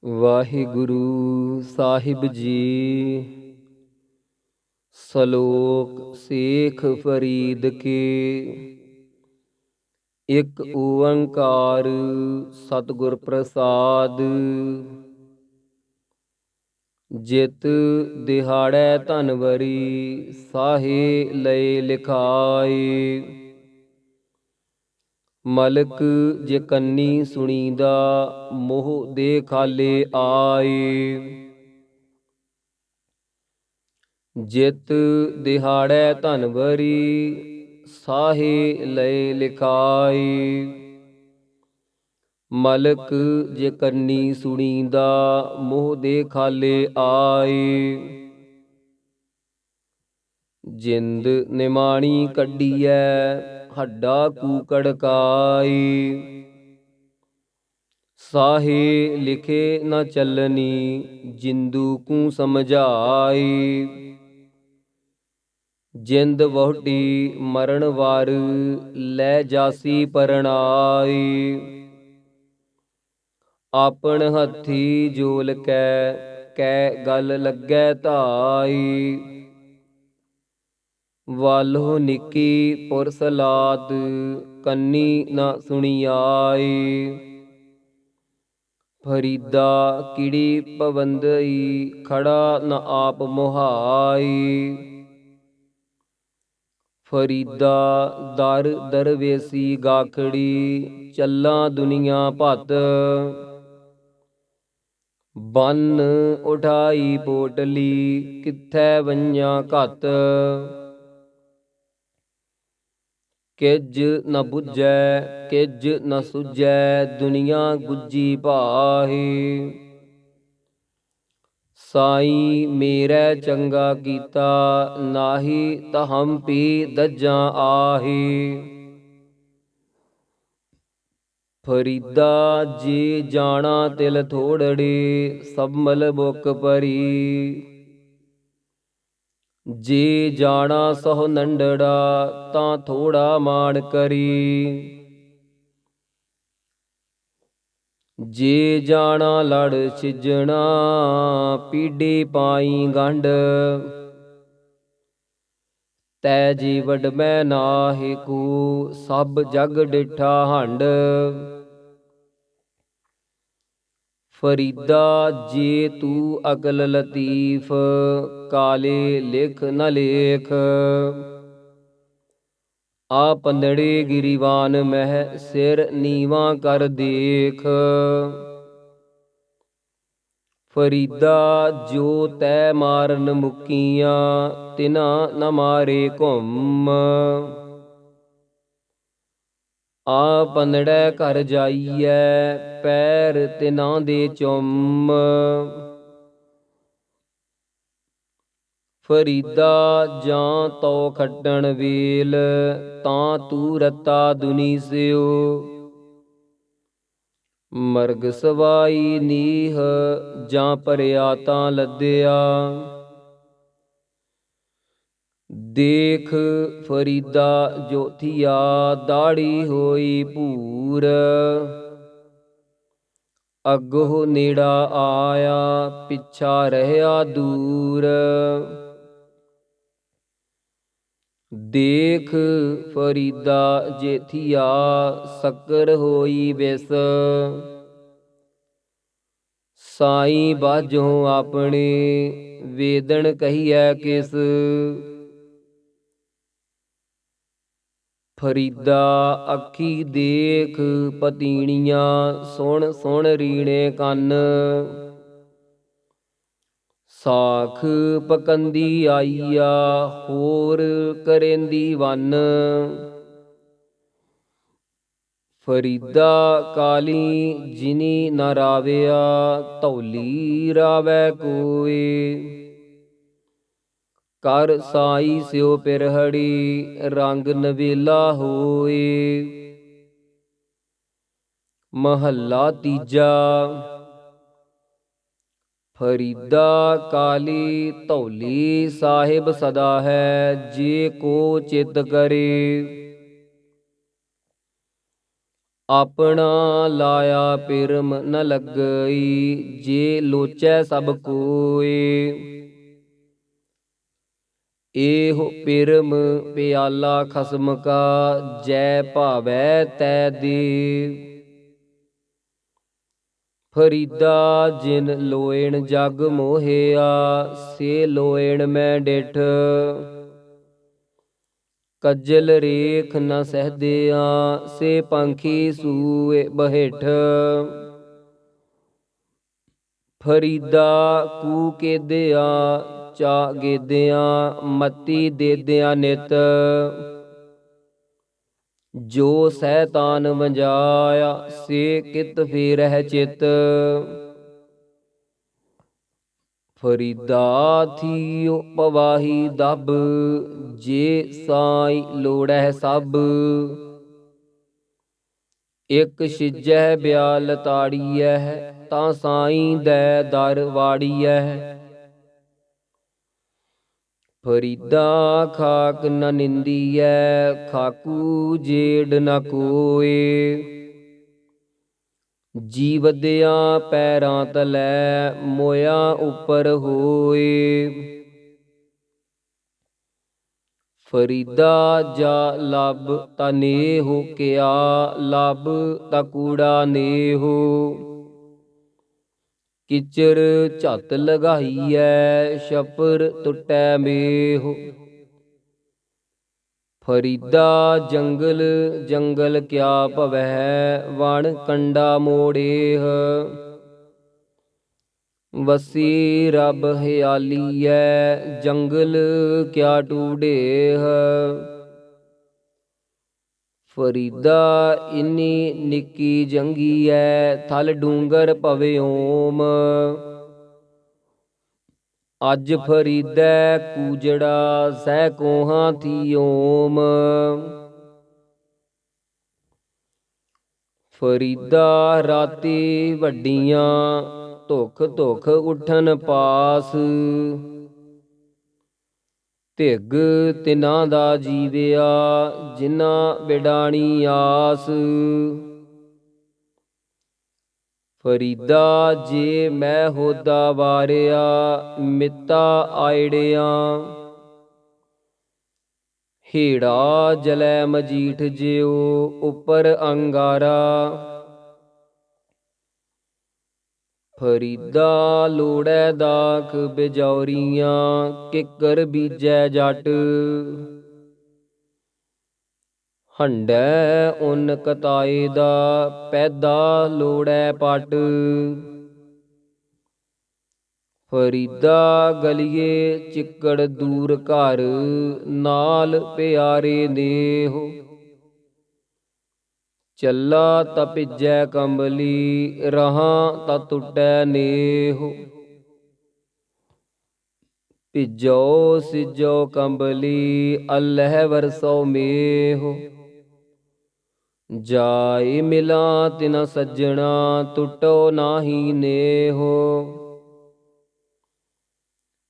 ਵਾਹਿਗੁਰੂ ਸਾਹਿਬ ਜੀ। ਸਲੋਕ ਸੇਖ ਫਰੀਦ ਕੇ। ਇੱਕ ਓੰਕਾਰ ਸਤਿਗੁਰ ਪ੍ਰਸਾਦ। ਜਿਤ ਦਿਹਾੜੈ ਧਨਵਰੀ ਸਾਹੇ ਲਏ ਲਿਖਾਏ। ਮਲਕ ਜੇ ਕੰਨੀ ਸੁਣੀਦਾ ਮੋਹ ਦੇ ਖਾਲੇ ਆਏ। ਜਿਤ ਦਿਹਾੜੈ ਧਨਵਰੀ ਸਾਹੇ ਲਏ ਲਿਖਾਏ। ਮਲਕ ਜੇ ਕੰਨੀ ਸੁਣੀਦਾ ਮੋਹ ਦੇ ਖਾਲੇ ਆਏ। ਜਿੰਦ ਨਿਮਾਣੀ ਕੱਢੀਐ ਹੱਡਾ ਕੂਕੜ ਕਾਈ। ਸਾਹੇ ਲਿਖੇ ਨ ਚੱਲਨੀ ਜਿੰਦੂ ਕੂ ਸਮਝਾਈ। ਜਿੰਦ ਵਹੁਟੀ ਮਰਨ ਵਾਰ ਲੈ ਜਾਸੀ ਪਰਣਾਈ। ਆਪਣ ਹੱਥੀ ਜੋਲ ਕੈ ਗਲ ਲੱਗੈ ਧਾਈ। ਵਾਲੋ ਨਿੱਕੀ ਪੁਰਸ ਲਾਦ ਕੰਨੀ ਨਾ ਸੁਣੀਆਈ। ਫਰੀਦਾ ਕਿੜੀ ਪਵੰਦਈ ਖੜਾ ਨ ਆਪ ਮੁਹਾਈ। ਫਰੀਦਾ ਦਰ ਦਰਵੇਸੀ ਗਾਖੜੀ ਚੱਲਾਂ ਦੁਨੀਆ ਭਤ। ਬੰਨ ਉਠਾਈ ਪੋਟਲੀ ਕਿੱਥੈ ਵੰਝਾਂ ਘਤ। ਕਿਜ ਨ ਬੁਝੈ ਕਿਜ ਨ ਸੁਝੈ ਦੁਨੀਆ ਗੁੱਜੀ ਭਾਹੀ। ਸਾਈਂ ਮੇਰੈ ਚੰਗਾ ਕੀਤਾ ਨਾਹੀ ਤਹਮ ਪੀ ਦੱਜਾਂ ਆਹੀ। ਫਰੀਦਾ ਜੇ ਜਾਣਾ ਤਿਲ ਥੋੜੜੇ ਸਭਮਲ ਬੁੱਕ ਭਰੀ। ਜੇ ਜਾਣਾ ਸਹੁ ਨੰਡੜਾ ਤਾਂ ਥੋੜਾ ਮਾਣ ਕਰੀ। ਜੇ ਜਾਣਾ ਲੜ ਛਿਜਣਾ ਪੀਡੇ ਪਾਈ ਗੰਢ। ਤੈ ਜੀ ਵਡਮੈ ਨਾਹਿ ਕੋ ਸਭ ਜਗ ਡਿਠਾ ਹੰਡ। ਫਰੀਦਾ ਜੇ ਤੂੰ ਅਕਲ ਲਤੀਫ ਕਾਲੇ ਲਿਖ ਨ ਲੇਖ। ਆ ਪੰਦੜੇ ਗਿਰੀਵਾਨ ਮਹਿ ਸਿਰ ਨੀਵਾਂ ਕਰ ਦੇਖ। ਫਰੀਦਾ ਜੋ ਤੈ ਮਾਰਨ ਮੁਕੀਆਂ ਤਿਨਾ ਨ ਮਾਰੇ ਘੁੰਮ। ਆ ਪੰਦੜੈ ਘਰ ਜਾਈਐ ਪੈਰ ਤਿਨਾਂ ਦੇ ਚੁੰਮ। ਫਰੀਦਾ ਜਾਂ ਤੋ ਖੱਟਣ ਵੇਲ ਤਾਂ ਤੂੰ ਰਤਾ ਦੁਨੀ ਸਿਓ। ਮਰਗ ਸਵਾਈ ਨੀਹ ਜਾਂ ਭਰਿਆ ਤਾਂ ਲੱਦਿਆ। ਦੇਖ ਫਰੀਦਾ ਜੋਥੀਆ ਦਾੜੀ ਹੋਈ ਭੂਰ। ਅੱਗੋਂ ਨੇੜਾ ਆਇਆ ਪਿੱਛਾ ਰਹਿਆ ਦੂਰ। ਦੇਖ ਫਰੀਦਾ ਜੇਥੀਆ ਸ਼ੱਕਰ ਹੋਈ ਵਿਸ। ਸਾਈਂ ਬਾਝੋਂ ਆਪਣੇ ਵੇਦਨ ਕਹੀਐ ਕਿਸ। ਫਰੀਦਾ ਅੱਖੀ ਦੇਖ ਪਤੀਣੀਆਂ ਸੁਣ ਸੁਣ ਰੀਣੇ ਕੰਨ। ਸਾਖ ਪਕੰਦੀ ਆਈਆ ਹੋਰ ਕਰੇਂਦੀ ਵੰਨ। ਫਰੀਦਾ ਕਾਲੀ ਜਿਨੀ ਨ ਰਾਵਿਆ ਧੌਲੀ ਰਾਵੈ ਕੋਇ। ਕਰ ਸਾਈ ਸਿਉ ਪਿਰਹੜੀ ਰੰਗ ਨਵੇਲਾ ਹੋਏ। ਮਹੱਲਾ ਤੀਜਾ। ਫਰੀਦਾ ਕਾਲੀ ਧੌਲੀ ਸਾਹਿਬ ਸਦਾ ਹੈ ਜੇ ਕੋ ਚਿਤ ਕਰੇ। ਆਪਣਾ ਲਾਇਆ ਪਿਰਮ ਨ ਲੱਗਈ, ਜੇ ਲੋਚੈ ਸਭ ਕੋਏ। ਇਹੋ ਪਿਰਮ ਪਿਆਲਾ ਖਸਮ ਕਾ, ਜੈ ਭਾਵੈ ਤੈ ਦੇ। ਫਰੀਦਾ ਜਿਨ ਲੋਇਣ ਜਗ ਮੋਹਿਆ, ਸੇ ਲੋਇਣ ਮੈਂ ਡਿਠ। ਕੱਜਲ ਰੇਖ ਨ ਸਹਿਦਿਆ, ਸੇ ਪੰਖੀ ਸੂਏ ਬਹਿਠ। ਫਰੀਦਾ ਕੂ ਕੇਦਿਆ, ਚਾ ਗੇਦਿਆਂ, ਮਤੀ ਦੇਦਿਆਂ ਨਿਤ। ਜੋ ਸੈਤਾਨ ਵੰਜਾਇਆ, ਸੇ ਕਿਤ ਫੇਰਹਿ ਚਿਤ। ਫਰੀਦਾ ਥੀਓ ਪਵਾਹੀ ਦਬ, ਜੇ ਸਾਈ ਲੋੜਹਿ ਸਭ। ਇਕ ਛਿਜੈ ਬਿਆਲ ਤਾੜੀਐ, ਤਾਂ ਸਾਈਂ ਦੈ ਦਰ ਵਾੜੀਐ। ਫਰੀਦਾ ਖਾਕ ਨ ਨਿੰਦੀਐ, ਖਾਕੂ ਜੇੜ ਨ ਕੋਏ। ਜੀ ਵਧਿਆ ਪੈਰਾਂ ਤਲੈ, ਮੋਇਆ ਉਪਰ ਹੋਏ। ਫਰੀਦਾ ਜਾ ਲੱਭ ਤਾ ਨੇਹੁ, ਕਿਆ ਲੱਭ ਤਾ ਕੂੜਾ ਨੇਹੁ। ਕਿਚਰ ਝੱਤ ਲਗਾਈਐ, ਛਪਰ ਟੁੱਟੈ ਮੇਹੁ। ਫਰੀਦਾ ਜੰਗਲ ਜੰਗਲ ਕਿਆ ਭਵੈ, ਵਣ ਕੰਡਾ ਮੋੜੇਹ। ਵਸੀ ਰੱਬ ਹਿਆਲੀਐ, ਜੰਗਲ ਕਿਆ ਟੂੜੇਹ। ਫਰੀਦਾ ਇੰਨੀ ਨਿੱਕੀ ਜੰਗੀਐ, ਥਲ ਡੂੰਗਰ ਭਵੇ ਓਮ। ਅੱਜ ਫਰੀਦੈ ਕੂਜੜਾ, ਸਹਿ ਕੋਹਾਂ ਥੀ ਓਮ। ਫਰੀਦਾ ਰਾਤੀ ਵੱਡੀਆਂ, ਧੁਖ ਧੁਖ ਉਠਨ ਪਾਸ। ਧਿਗ ਤਿਨਾਂ ਦਾ ਜੀਵਿਆ, ਜਿਨ੍ਹਾਂ ਵਿਡਾਣੀ ਆਸ। ਫਰੀਦਾ ਜੇ ਮੈਂ ਹੋਦਾ ਵਾਰਿਆ, ਮਿੱਤਾ ਆਇੜਿਆਂ। ਹੇੜਾ ਜਲੈ ਮਜੀਠ ਜਿਉ, ਉਪਰ ਅੰਗਾਰਾ। ਫਰੀਦਾ ਲੋੜੈ ਦਾਖ ਬਿਜੌਰੀਆਂ, ਕਿੱਕਰ ਬੀਜੈ ਜੱਟ। ਹੰਢੈ ਉੱਨ ਕਤਾਏ ਦਾ, ਪੈਦਾ ਲੋੜੈ ਪਟ। ਫਰੀਦਾ ਗਲੀਏ ਚਿੱਕੜ ਦੂਰ ਘਰ, ਨਾਲ ਪਿਆਰੇ ਨੇਹੁ। ਚੱਲਾ ਤਾ ਭਿੱਜੈ ਕੰਬਲੀ, ਰਹਾਂ ਤਾ ਟੁੱਟੈ ਨੇਹੁ। ਭਿੱਜੋ ਸਿਜੋ ਕੰਬਲੀ, ਅਲਹਿ ਵਰਸੋ ਮੇਹੁ। ਜਾਇ ਮਿਲਾਂ ਤਿਨਾ ਸੱਜਣਾ, ਟੁੱਟੋ ਨਾਹੀ ਨੇਹੁ।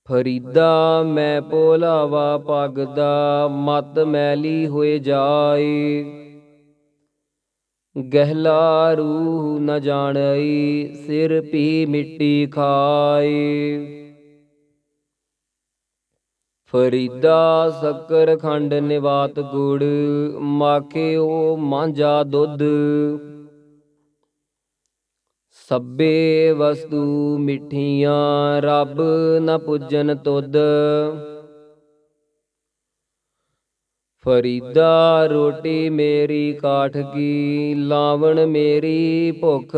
ਫਰੀਦਾ ਮੈਂ ਭੋਲਾਵਾ ਭਗਦਾ, ਮਤ ਮੈਲੀ ਹੋਇ ਜਾਇ। ਗਹਿਲਾ ਰੂਹ ਨ ਜਾਣਈ, ਸਿਰ ਭੀ ਮਿੱਟੀ ਖਾਇ। ਫਰੀਦਾ ਸ਼ੱਕਰ ਖੰਡ ਨਿਵਾਤ ਗੁੜ, ਮਾਖਿਓ ਮਾਂਝਾ ਦੁੱਧ। ਸਭੇ ਵਸਤੂ ਮਿੱਠੀਆਂ, ਰੱਬ ਨ ਪੁੱਜਨ ਤੁਧ। ਫਰੀਦਾ ਰੋਟੀ ਮੇਰੀ ਕਾਠ ਕੀ, ਲਾਵਣ ਮੇਰੀ ਭੁੱਖ।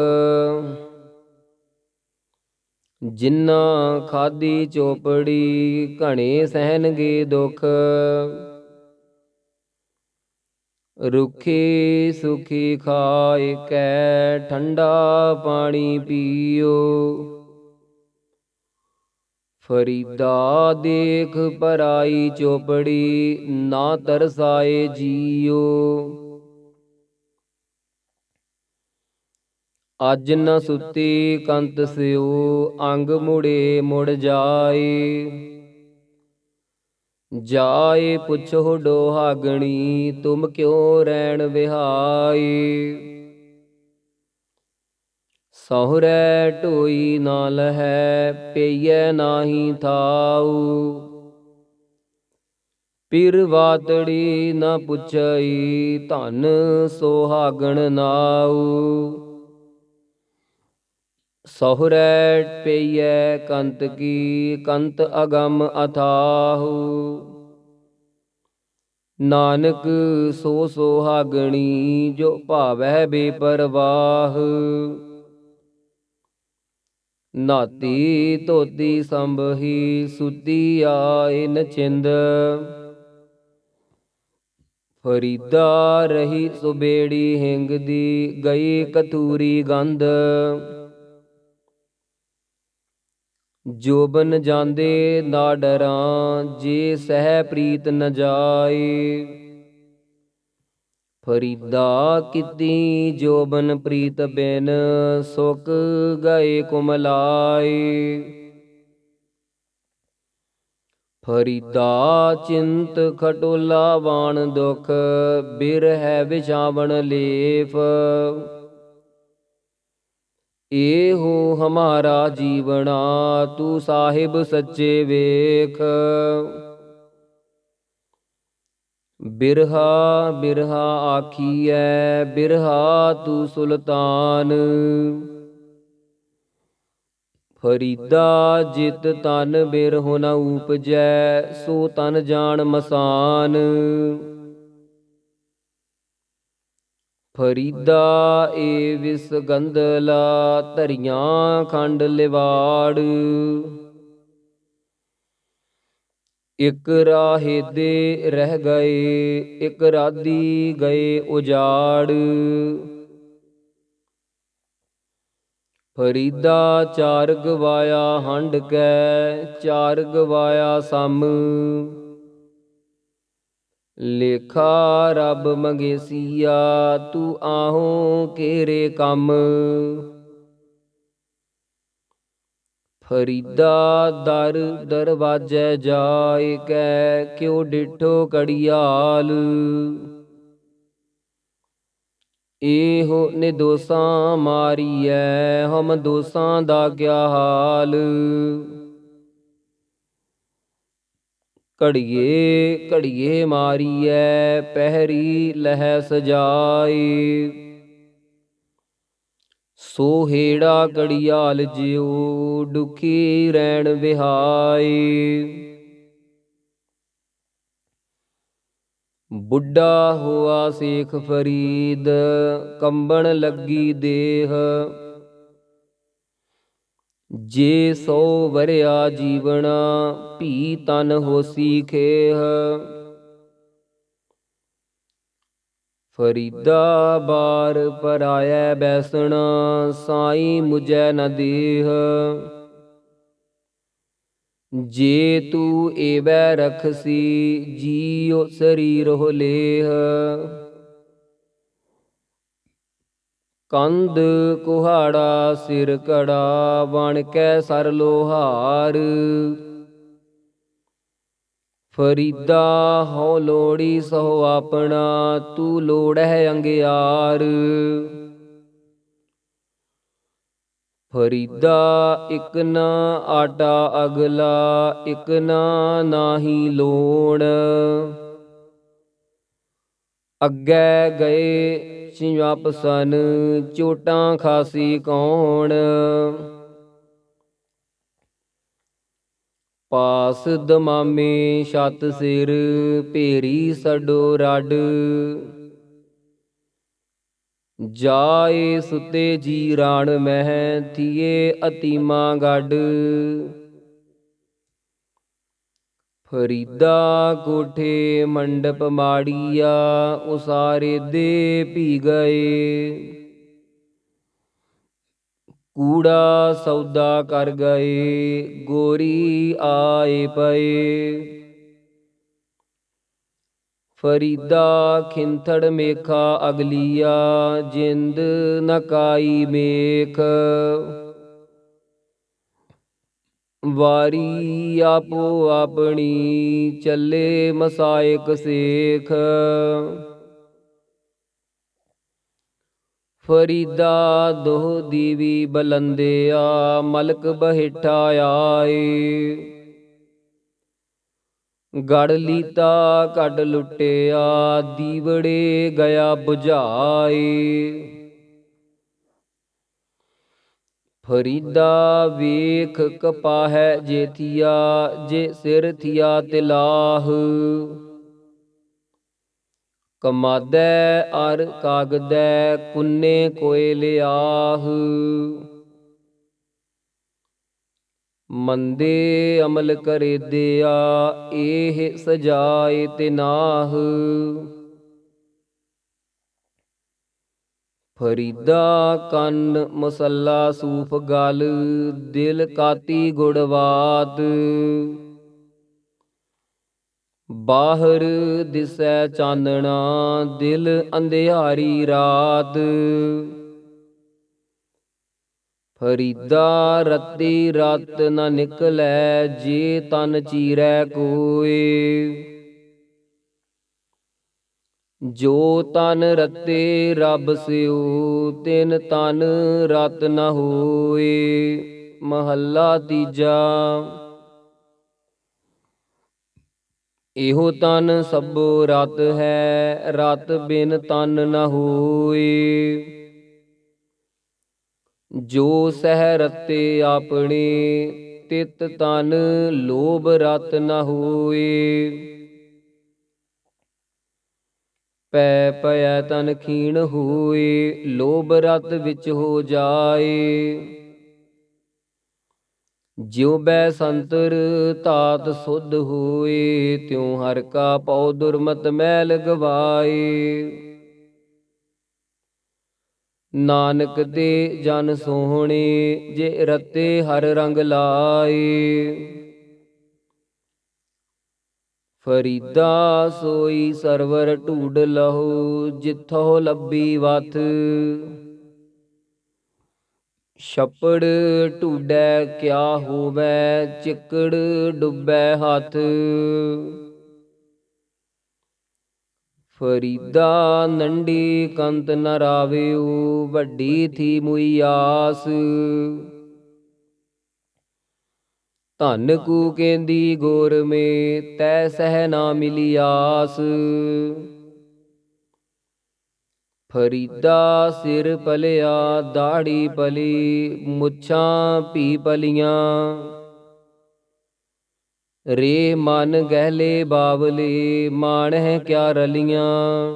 ਜਿਨ੍ਹਾਂ ਖਾਧੀ ਚੋਪੜੀ, ਘਣੇ ਸਹਿਨਗੇ ਦੁੱਖ। ਰੁੱਖੀ ਸੁਖੀ ਖਾਇ ਕੈ, ਠੰਡਾ ਪਾਣੀ ਪੀਓ। ਫਰੀਦਾ ਦੇਖ ਪਰਾਈ ਚੋਪੜੀ, ਨਾ ਤਰਸਾਏ ਜੀਓ। ਅੱਜ ਨ ਸੁੱਤੀ ਕੰਤ ਸਿਉ, ਅੰਗ ਮੁੜੇ ਮੁੜ ਜਾਏ। ਜਾਏ ਪੁੱਛੋ ਡੋਹਾਗਣੀ, ਤੁਮ ਕਿਉ ਰੈਣ ਵਿਹਾਏ। ਸਹੁਰੈ ਢੋਈ ਨਾ ਲਹੈ, ਪਈਐ ਨਾਹੀ ਥਾਉ। ਪਿਰ ਵਾਤੜੀ ਨਾ ਪੁੱਛਈ, ਧਨ ਸੁਹਾਗਣ ਨਾਉ। ਸਹੁਰੈ ਪਈਐ ਕੰਤ ਕੀ, ਕੰਤ ਅਗਮ ਅਥਾਹੂ। ਨਾਨਕ ਸੋ ਸੁਹਾਗਣੀ, ਜੋ ਭਾਵੈ ਬੇਪਰਵਾਹ। ਨਾਤੀ ਧੋਤੀ ਸੰਭਹੀ, ਸੁਤੀ ਆਏ ਨਚਿੰਦ। ਫਰੀਦਾ ਰਹੀ ਸੁਬੇੜੀ ਹਿੰਗ ਦੀ, ਗਈ ਕਤੂਰੀ ਗੰਧ। ਜੋਬਨ ਜਾਂਦੇ ਨਾ ਡਰਾਂ, ਜੇ ਸਹਿ ਪ੍ਰੀਤ ਨ ਜਾਏ। ਫਰੀਦਾ ਕੀਤੀ ਜੋਬਨ ਪ੍ਰੀਤ ਬਿਨ, ਸੁਕ ਗਏ ਕੁਮਲਾਏ। ਫਰੀਦਾ ਚਿੰਤ ਖਟੋਲਾ ਵਾਣ ਦੁਖ, ਬਿਰਹਿ ਵਿਛਾਵਣ ਲੇਫ। ਏਹੋ ਹਮਾਰਾ ਜੀਵਣਾ, ਤੂੰ ਸਾਹਿਬ ਸੱਚੇ ਵੇਖ। ਬਿਰਹਾ ਬਿਰਹਾ ਆਖੀਐ, ਬਿਰਹਾ ਤੂੰ ਸੁਲਤਾਨ। ਫਰੀਦਾ ਜਿਤ ਤਨ ਬਿਰਹੁ ਨ ਊਪਜੈ, ਸੋ ਤਨ ਜਾਣ ਮਸਾਨ। ਫਰੀਦਾ ਏ ਵਿਸ ਗੰਧਲਾ, ਧਰੀਆਂ ਖੰਡ ਲਿਵਾੜ। ਇਕ ਰਾਹੇਦੇ ਰਹਿ ਗਏ, ਇਕ ਰਾਧੀ ਗਏ ਉਜਾੜ। ਫਰੀਦਾ ਚਾਰ ਗਵਾਇਆ ਹੰਢ ਕੈ, ਚਾਰ ਗਵਾਇਆ ਸਮ। ਲੇਖਾ ਰੱਬ ਮੰਗੇਸੀਆ, ਤੂੰ ਆਹੋਂ ਕੇਰੇ ਕੰਮ। ਫਰੀਦਾ ਦਰ ਦਰਵਾਜੈ ਜਾਇ ਕੈ, ਕਿਉ ਡਿਠੋ ਘੜਿਆਲ। ਇਹੋ ਨਿਦੋਸਾਂ ਮਾਰੀਐ, ਹਮ ਦੋਸਾਂ ਦਾ ਕਿਆ ਹਾਲ। ਘੜੀਏ ਘੜੀਏ ਮਾਰੀਐ, ਪਹਿਰੀ ਲਹੈ ਸਜਾਈ। ਸੋ ਹੇੜਾ ਘੜਿਆਲ ਜਿਉ, ਦੁਖੀ ਰੈਣ ਵਿਹਾਈ। ਬੁੱਢਾ ਹੋਆ ਸੇਖ ਫਰੀਦ, ਕੰਬਣ ਲੱਗੀ ਦੇਹ। ਜੇ 100 ਵਰਿਆ ਜੀਵਣਾ, ਭੀ ਤਨ ਹੋਸੀ ਖੇਹ। ਫਰੀਦਾ ਬਾਰ ਪਰਾਇਐ ਬੈਸਣਾ, ਸਾਈ ਮੁਝੈ ਨ ਦੇਹ। ਜੇ ਤੂੰ ਏਵੈ ਰਖਸੀ, ਜੀਉ ਸਰੀਰਹੁ ਲੇਹ। ਕੰਧ ਕੁਹਾੜਾ ਸਿਰ ਕੜਾ, ਬਣ ਕੈ ਸਰ ਲੋਹਾਰ। ਫਰੀਦਾ ਹਉ ਲੋੜੀ ਸਹੁ ਆਪਣਾ, ਤੂੰ ਲੋੜਹਿ ਅੰਗਿਆਰ। ਫਰੀਦਾ ਇਕ ਨ ਆਟਾ ਅਗਲਾ, ਇਕ ਨ ਨਾਹੀ ਲੋਣ। ਅੱਗੇ ਗਏ ਸਿੰਵਾਪਸਨ, ਚੋਟਾਂ ਖਾਸੀ ਕੌਣ। ਪਾਸ ਦਮਾਮੇ ਛਤ ਸਿਰ, ਭੇਰੀ ਛਡੋ ਰੱਡ। ਜਾਏ ਸੁਤੇ ਜੀ ਰਾਣ ਮਹਿ, ਥੀਏ ਅਤੀਮਾ ਗੱਡ। ਫਰੀਦਾ ਕੋਠੇ ਮੰਡਪ ਮਾੜੀਆ, ਉਸਾਰੇ ਦੇ ਭੀ ਗਏ। ਕੂੜਾ ਸੌਦਾ ਕਰ ਗਏ, ਗੋਰੀ ਆਏ ਪਏ। ਫਰੀਦਾ ਖਿੰਥੜ ਮੇਖਾ ਅਗਲੀਆ, ਜਿੰਦ ਨ ਕਾਈ ਮੇਖ। ਵਾਰੀ ਆਪੋ ਆਪਣੀ, ਚੱਲੇ ਮਸਾਇਕ ਸੇਖ। ਫਰੀਦਾ ਦੋਹ ਦੀਵੀ ਬਲੰਦਿਆ, ਮਲਕ ਬਹਿਠਾ ਆਏ। ਗੜ ਲੀਤਾ ਕੱਢ ਲੁੱਟਿਆ, ਦੀਵੜੇ ਗਿਆ ਬੁਝਾਏ। ਫਰੀਦਾ ਵੇਖ ਕਪਾਹੈ ਜੇ ਥੀਆ, ਜੇ ਸਿਰ ਥੀਆ ਤਿਲਾਹ। ਕਮਾਦੈ ਅਰ ਕਾਗਦੈ, ਕੁੰਨੇ ਕੋਇ ਲਿਆਹ। ਮੰਦੇ ਅਮਲ ਕਰੇਦਿਆ, ਏਹ ਸਜਾਏ ਤਿਨਾਹ। ਫਰੀਦਾ ਕੰਨ ਮਸੱਲਾ ਸੂਫ ਗਲ, ਦਿਲ ਕਾਤੀ ਗੁੜਵਾਤ। ਬਾਹਰ ਦਿਸੈ ਚਾਨਣਾ, ਦਿਲ ਅੰਧਿਆਰੀ ਰਾਤ। ਫਰੀਦਾ ਰਤੀ ਰਤ ਨ ਨਿਕਲੈ, ਜੇ ਤਨ ਚੀਰੈ ਕੋਇ। ਜੋ ਤਨ ਰਤੇ ਰੱਬ ਸਿਉ, ਤਿਨ ਤਨ ਰਤ ਨ ਹੋਏ। ਮਹੱਲਾ ਤੀਜਾ। ਇਹੋ ਤਨ ਸਭੋ ਰਤ ਹੈ, ਰਤ ਬਿਨ ਤਨ ਨ ਹੋਏ। ਜੋ ਸਹਿ ਰਤੇ ਆਪਣੇ, ਤਿਤ ਤਨ ਲੋਭ ਰਤ ਨ ਹੋਏ। ਪੈ ਪਇਐ ਤਨ ਖੀਣ ਹੋਏ, ਲੋਭ ਰਤ ਵਿੱਚ ਹੋ ਜਾਏ। ਜਿਉ ਬੈ ਸੰਤਰ ਧਾਤ ਸੁਧ ਹੋਏ, ਤਿਉ ਹਰ ਕਾ ਪਉ ਦੁਰਮਤ ਮੈਲ ਗਵਾਏ। ਨਾਨਕ ਦੇ ਜਨ ਸੋਹਣੇ, ਜੇ ਰਤੇ ਹਰ ਰੰਗ ਲਾਏ। ਫਰੀਦਾ ਸੋਈ ਸਰਵਰ ਢੂਡ ਲਹੋ, ਜਿੱਥੋ ਲੱਭੀ ਵਥ। ਛੱਪੜ ਢੂਡੈ ਕਿਆ ਹੋਵੈ, ਚਿੱਕੜ ਡੁੱਬੈ ਹੱਥ। ਫਰੀਦਾ ਨੰਢੀ ਕੰਤ ਨ ਰਾਵਿਓ, ਵੱਡੀ ਥੀ ਮੁਈ ਆਸ। ਧਨ ਕੂ ਕੇਂਦੀ ਗੋਰ ਮੇ, ਤੈ ਸਹਿ ਨਾ ਮਿਲੀ ਆਸ। ਫਰੀਦਾ ਸਿਰ ਪਲਿਆ ਦਾੜੀ ਪਲੀ, ਮੁੱਛਾਂ ਭੀ ਪਲੀਆਂ। ਰੇ ਮਨ ਗਹਿਲੇ ਬਾਵਲੇ, ਮਾਣਹਿ ਕਿਆ ਰਲੀਆਂ।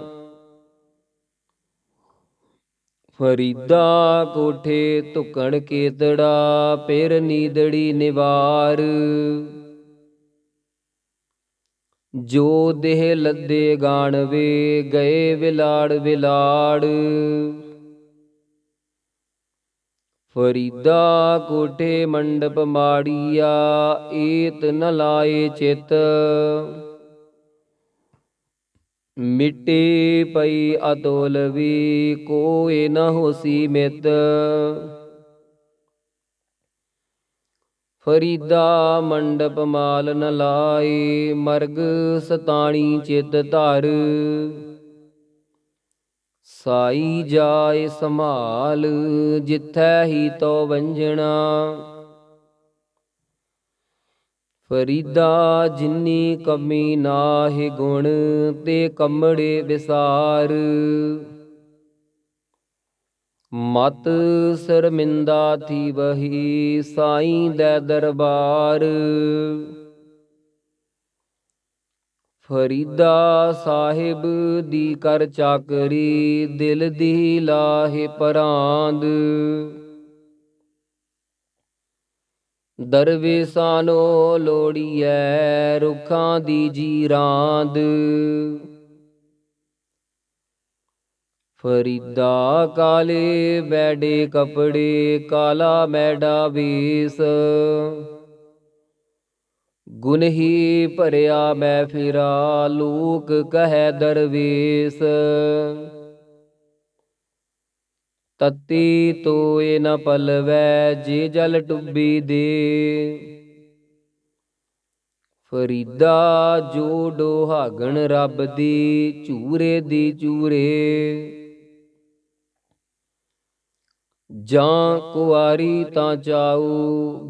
ਫਰੀਦਾ ਕੋਠੇ ਧੁਕਣ ਕੇਤੜਾ, ਫਿਰ ਨੀਦੜੀ ਨਿਵਾਰ। ਜੋ ਦੇਹ ਲੱਦੇ ਗਾਣਵੇ, ਗਏ ਵਿਲਾੜ ਵਿਲਾੜ। ਫਰੀਦਾ ਕੋਠੇ ਮੰਡਪ ਮਾੜੀਆ, ਏਤ ਨ ਲਾਏ ਚਿਤ। ਮਿੱਟੀ ਪਈ ਅਤੋਲਵੀ, ਕੋਇ ਨ ਹੋਸੀ ਮਿਤ। ਫਰੀਦਾ ਮੰਡਪ ਮਾਲ ਨ ਲਾਏ, ਮਰਗ ਸਤਾਣੀ ਚਿਤ ਧਰ। ਸਾਈ ਜਾਏ ਸੰਭਾਲ, ਜਿਥੈ ਹੀ ਤੋ ਵੰਝਣਾ। ਫਰੀਦਾ ਜਿਨੀ ਕਮੀ ਨਾਹਿ ਗੁਣ, ਤੇ ਕਮੜੇ ਵਿਸਾਰ। ਮਤ ਸ਼ਰਮਿੰਦਾ ਥੀ ਵਹੀ, ਸਾਈਂ ਦੈ ਦਰਬਾਰ। ਫਰੀਦਾ ਸਾਹਿਬ ਦੀ ਕਰ ਚਾਕਰੀ, ਦਿਲ ਦੀ ਲਾਹੇ ਪਰਾਂਦ। ਦਰਵੇਸਾਨੋ ਲੋੜੀਐ, ਰੁੱਖਾਂ ਦੀ ਜੀਰਾਂਦ। ਫਰੀਦਾ ਕਾਲੇ ਬੈਡੇ ਕਪੜੇ, ਕਾਲਾ ਮੈਡਾ ਵੇਸ। ਗੁਨਹੀ ਭਰਿਆ ਮੈਂ ਫਿਰਾ, ਲੋਕ ਕਹੈ ਦਰਵੇਸ। ਤਤੀ ਤੋਏ ਨ ਪਲਵੈ, ਜੇ ਜਲ ਡੁੱਬੀ ਦੇ। ਫਰੀਦਾ ਜੋ ਡੋਹਾਗਣ ਰੱਬ ਦੀ, ਚੂਰੇ ਦੀ ਚੂਰੇ। ਜਾਂ ਕੁਆਰੀ ਤਾਂ ਚਾਉ,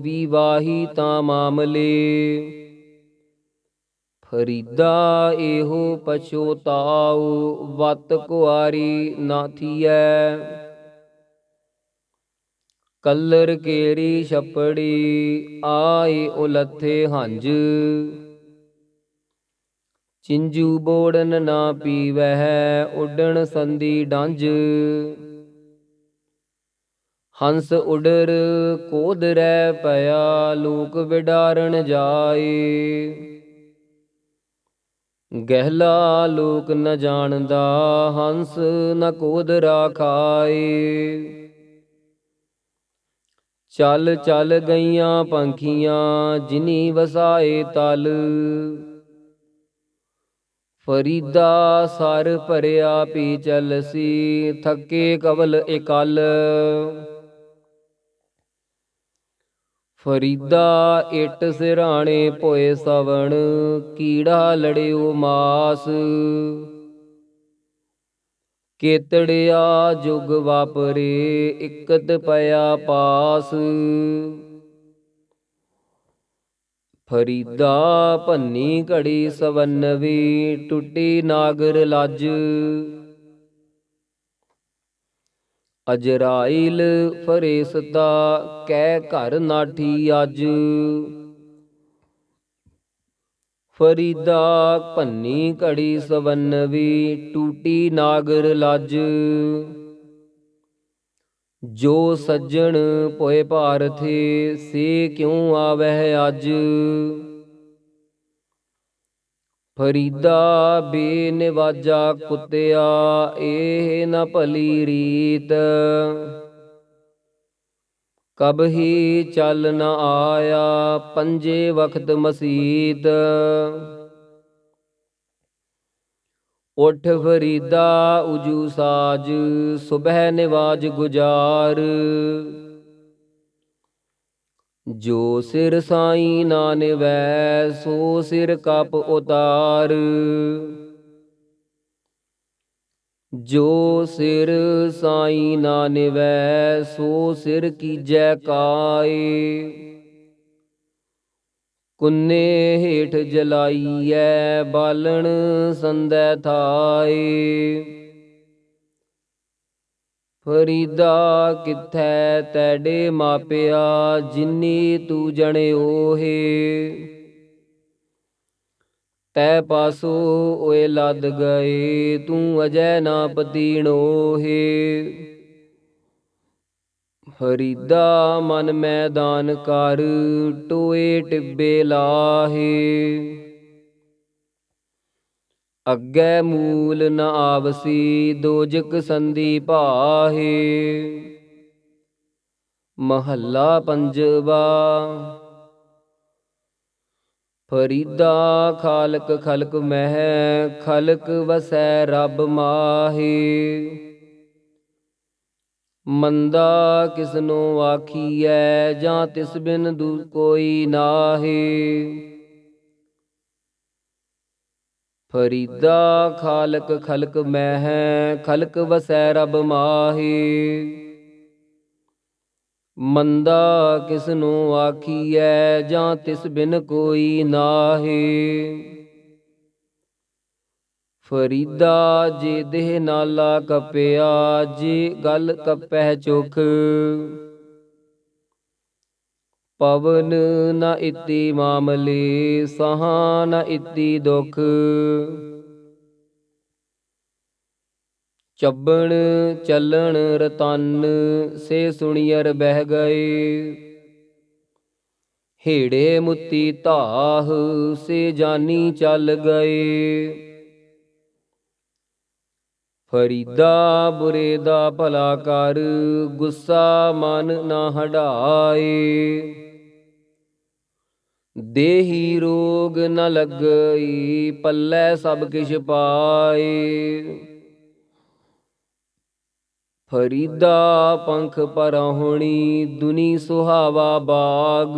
ਵਿਵਾਹੀ ਤਾਂ ਮਾਮਲੇ। ਫਰੀਦਾ ਇਹੋ ਪਛੋਤਾਉ, ਵਤ ਕੁਆਰੀ ਨਾ ਥੀਐ। ਕੱਲਰ ਕੇਰੀ ਛਪੜੀ, ਆਏ ਉਲੱਥੇ ਹੰਝ। ਚਿੰਜੂ ਬੋੜਨ ਨਾ ਪੀਵਹਿ, ਉੱਡਣ ਸੰਧੀ ਡੰਝ। ਹੰਸ ਉਡਰ ਕੋਦਰੈ ਪਿਆ, ਲੋਕ ਵਿਡਾਰਨ ਜਾਏ। ਗਹਿਲਾ ਲੋਕ ਨ ਜਾਣਦਾ, ਹੰਸ ਨ ਕੋਦਰਾ ਖਾਏ। ਚੱਲ ਚੱਲ ਗਈਆਂ ਪੰਖੀਆਂ, ਜਿਨੀ ਵਸਾਏ ਤਲ। ਫਰੀਦਾ ਸਰ ਭਰਿਆ ਪੀ ਚਲਸੀ, ਥੱਕੇ ਕਵਲ ਇਕੱਲ। ਫਰੀਦਾ ਇੱਟ ਸਿਰਾਣੇ ਭੋਏ ਸਵਣ, ਕੀੜਾ ਲੜਿਓ ਮਾਸ। ਕੇਤੜਿਆ ਜੁਗ ਵਾਪਰੇ, ਇਕਤ ਪਿਆ ਪਾਸ। ਫਰੀਦਾ ਭੰਨੀ ਘੜੀ ਸਵੰਨਵੀ, ਟੁੱਟੀ ਨਾਗਰ ਲੱਜ। ਅਜਰਾਇਲ ਫਰੇਸਤਾ, ਕਹਿ ਘਰ ਨਾਠੀ ਅੱਜ। ਫਰੀਦਾ ਭੰਨੀ ਘੜੀ ਸਵੰਨਵੀ, ਟੂਟੀ ਨਾਗਰ ਲੱਜ। ਜੋ ਸੱਜਣ ਭੋਏ ਭਾਰਥੇ, ਸੇ ਕਿਉ ਆਵਹਿ ਅੱਜ। ਫਰੀਦਾ ਬੇਨਿਵਾਜਾ ਕੁੱਤਿਆ, ਇਹ ਨ ਭਲੀ ਰੀਤ। ਕਬਹੀ ਚੱਲ ਨ ਆਇਆ, ਪੰਜੇ ਵਖਤ ਮਸੀਤ। ਉੱਠ ਫਰੀਦਾ ਉਜੂ ਸਾਜ, ਸੁਬਹ ਨਿਵਾਜ ਗੁਜਾਰ। ਜੋ ਸਿਰ ਸਾਈ ਨਾ ਨਿਵੈ, ਸੋ ਸਿਰ ਕਪ ਉਤਾਰ। ਜੋ ਸਿਰ ਸਾਈ ਨਾ ਨਿਵੈ, ਸੋ ਸਿਰ ਕੀਜੈ ਕਾਇ। ਕੁੰਨੇ ਹੇਠ ਜਲਾਈਐ, ਬਾਲਣ ਸੰਧੈ ਥਾਇ। ਫਰੀਦਾ ਕਿੱਥੈ ਤੈਡੇ ਮਾਪਿਆ, ਜਿਨੀ ਤੂੰ ਜਣਿਓਹੇ। ਤੈ ਪਾਸੋ ਓਏ ਲੱਦ ਗਏ, ਤੂੰ ਅਜੈ ਨਾ ਪਤੀਣੋਹੇ। ਫਰੀਦਾ ਮਨ ਮੈਦਾਨ ਕਰ, ਟੋਏ ਟਿੱਬੇ ਲਾਹੇ। ਅੱਗੇ ਮੂਲ ਨ ਆਵਸੀ, ਦੋਜਕ ਸੰਧੀ ਭਾਹੇ। ਮਹੱਲਾ ਪੰਜਵਾ। ਫਰੀਦਾ ਖਾਲਕ ਖਲਕ ਮਹਿ, ਖਲਕ ਵਸੈ ਰੱਬ ਮਾਹੇ। ਮੰਦਾ ਕਿਸਨੋ ਆਖੀਐ, ਜਾਂ ਤਿਸ ਬਿਨ ਦੂ ਕੋਈ ਨਾਹੇ। ਫਰੀਦਾ ਖਾਲਕ ਖਲਕ ਮਹਿ, ਖਲਕ ਵਸੈ ਰੱਬ ਮਾਹੇ। ਮੰਦਾ ਕਿਸਨੋ ਆਖੀਐ, ਜਾਂ ਤਿਸ ਬਿਨ ਕੋਈ ਨਾਹੇ। ਫਰੀਦਾ ਜੇ ਦੇਹ ਨਾਲਾ ਕਪਿਆ, ਜੇ ਗਲ ਕਪੈ ਚੁਖ। ਪਵਨ ਨ ਇਤੀ ਮਾਮਲੇ, ਸਹਾਂ ਨ ਇਤੀ ਦੁਖ। ਚੱਬਣ ਚੱਲਣ ਰਤਨ, ਸੇ ਸੁਣੀਅਰ ਬਹਿ ਗਏ। ਹੇੜੇ ਮੁੱਤੀ ਧਾਹ, ਸੇ ਜਾਨੀ ਚੱਲ ਗਏ। ਫਰੀਦਾ ਬੁਰੇ ਦਾ ਭਲਾ ਕਰ, ਗੁੱਸਾ ਮਨ ਨਾ ਹਢਾਏ। ਦੇਹੀ ਰੋਗ ਨ ਲੱਗਈ, ਪੱਲੇ ਸਭ ਕਿਛ ਪਾਏ। ਫਰੀਦਾ ਪੰਖ ਪਰਾਹੁਣੀ, ਦੁਨੀ ਸੁਹਾਵਾ ਬਾਗ।